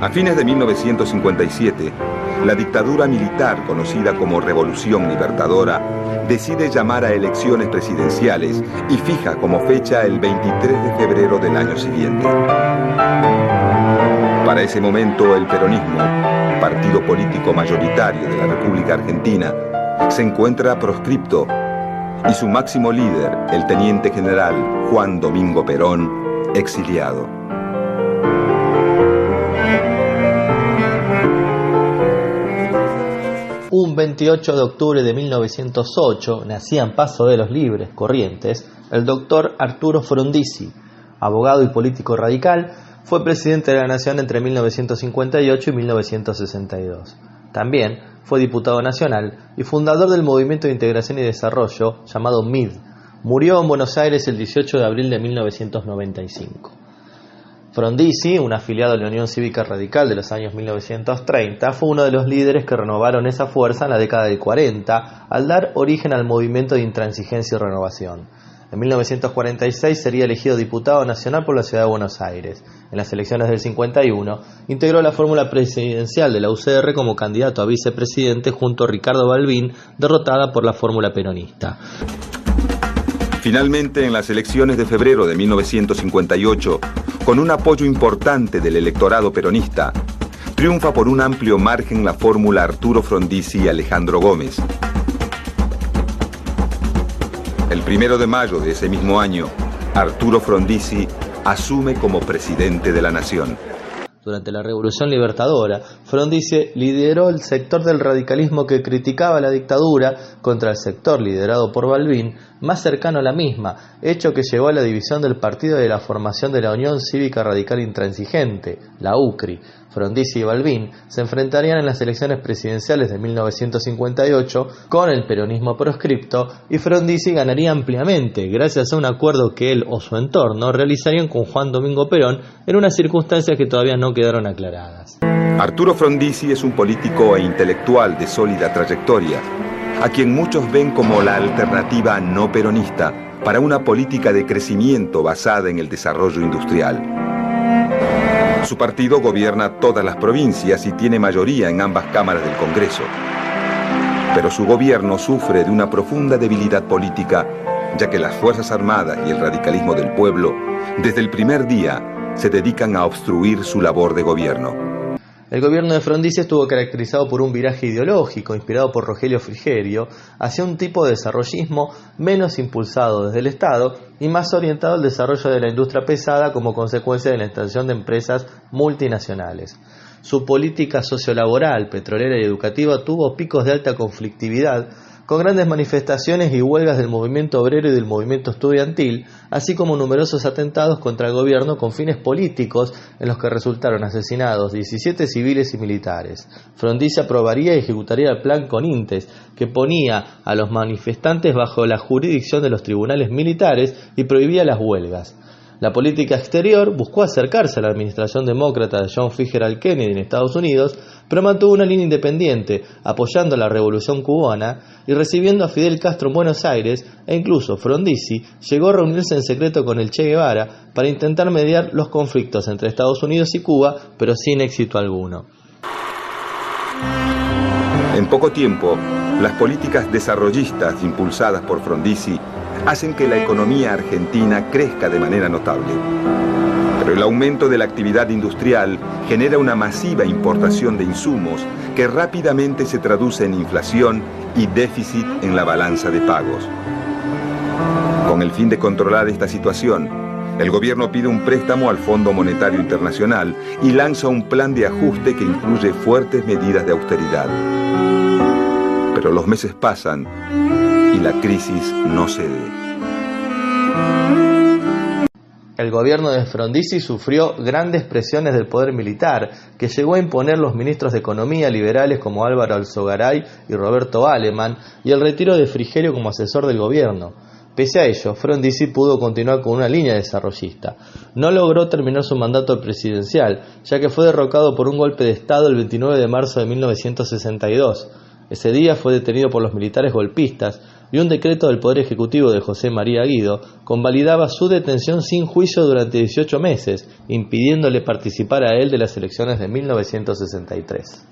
A fines de 1957, la dictadura militar conocida como Revolución Libertadora decide llamar a elecciones presidenciales y fija como fecha el 23 de febrero del año siguiente. Para ese momento, el peronismo, partido político mayoritario de la República Argentina, se encuentra proscripto y su máximo líder, el teniente general Juan Domingo Perón, exiliado. Un 28 de octubre de 1908 nacía en Paso de los Libres, Corrientes, el doctor Arturo Frondizi, abogado y político radical. Fue presidente de la Nación entre 1958 y 1962. También fue diputado nacional y fundador del Movimiento de Integración y Desarrollo llamado MID. Murió en Buenos Aires el 18 de abril de 1995. Frondizi, un afiliado de la Unión Cívica Radical de los años 1930, fue uno de los líderes que renovaron esa fuerza en la década del 40 al dar origen al movimiento de intransigencia y renovación. En 1946 sería elegido diputado nacional por la ciudad de Buenos Aires. En las elecciones del 51 integró la fórmula presidencial de la UCR como candidato a vicepresidente junto a Ricardo Balbín, derrotada por la fórmula peronista. Finalmente, en las elecciones de febrero de 1958, con un apoyo importante del electorado peronista, triunfa por un amplio margen la fórmula Arturo Frondizi y Alejandro Gómez. El 1 de mayo de ese mismo año, Arturo Frondizi asume como presidente de la Nación. Durante la Revolución Libertadora, Frondizi lideró el sector del radicalismo que criticaba la dictadura contra el sector liderado por Balbín, más cercano a la misma, hecho que llevó a la división del partido de la formación de la Unión Cívica Radical Intransigente, la UCRI. Frondizi y Balbín se enfrentarían en las elecciones presidenciales de 1958 con el peronismo proscripto y Frondizi ganaría ampliamente gracias a un acuerdo que él o su entorno realizarían con Juan Domingo Perón en unas circunstancias que todavía no quedaron aclaradas. Arturo Frondizi es un político e intelectual de sólida trayectoria, a quien muchos ven como la alternativa no peronista para una política de crecimiento basada en el desarrollo industrial. Su partido gobierna todas las provincias y tiene mayoría en ambas cámaras del Congreso. Pero su gobierno sufre de una profunda debilidad política, ya que las Fuerzas Armadas y el radicalismo del pueblo, desde el primer día, se dedican a obstruir su labor de gobierno. El gobierno de Frondizi estuvo caracterizado por un viraje ideológico inspirado por Rogelio Frigerio hacia un tipo de desarrollismo menos impulsado desde el Estado y más orientado al desarrollo de la industria pesada como consecuencia de la expansión de empresas multinacionales. Su política sociolaboral, petrolera y educativa tuvo picos de alta conflictividad, con grandes manifestaciones y huelgas del movimiento obrero y del movimiento estudiantil, así como numerosos atentados contra el gobierno con fines políticos en los que resultaron asesinados 17 civiles y militares. Frondizi aprobaría y ejecutaría el plan Conintes, que ponía a los manifestantes bajo la jurisdicción de los tribunales militares y prohibía las huelgas. La política exterior buscó acercarse a la administración demócrata de John Fitzgerald Kennedy en Estados Unidos, pero mantuvo una línea independiente, apoyando la revolución cubana y recibiendo a Fidel Castro en Buenos Aires, e incluso Frondizi llegó a reunirse en secreto con el Che Guevara para intentar mediar los conflictos entre Estados Unidos y Cuba, pero sin éxito alguno. En poco tiempo, las políticas desarrollistas impulsadas por Frondizi hacen que la economía argentina crezca de manera notable. Pero el aumento de la actividad industrial genera una masiva importación de insumos que rápidamente se traduce en inflación y déficit en la balanza de pagos. Con el fin de controlar esta situación, el gobierno pide un préstamo al Fondo Monetario Internacional y lanza un plan de ajuste que incluye fuertes medidas de austeridad. Pero los meses pasan y la crisis no cede. El gobierno de Frondizi sufrió grandes presiones del poder militar, que llegó a imponer los ministros de Economía liberales como Álvaro Alzogaray y Roberto Aleman, y el retiro de Frigerio como asesor del gobierno. Pese a ello, Frondizi pudo continuar con una línea desarrollista. No logró terminar su mandato presidencial, ya que fue derrocado por un golpe de Estado el 29 de marzo de 1962. Ese día fue detenido por los militares golpistas, y un decreto del Poder Ejecutivo de José María Guido convalidaba su detención sin juicio durante 18 meses, impidiéndole participar a él de las elecciones de 1963.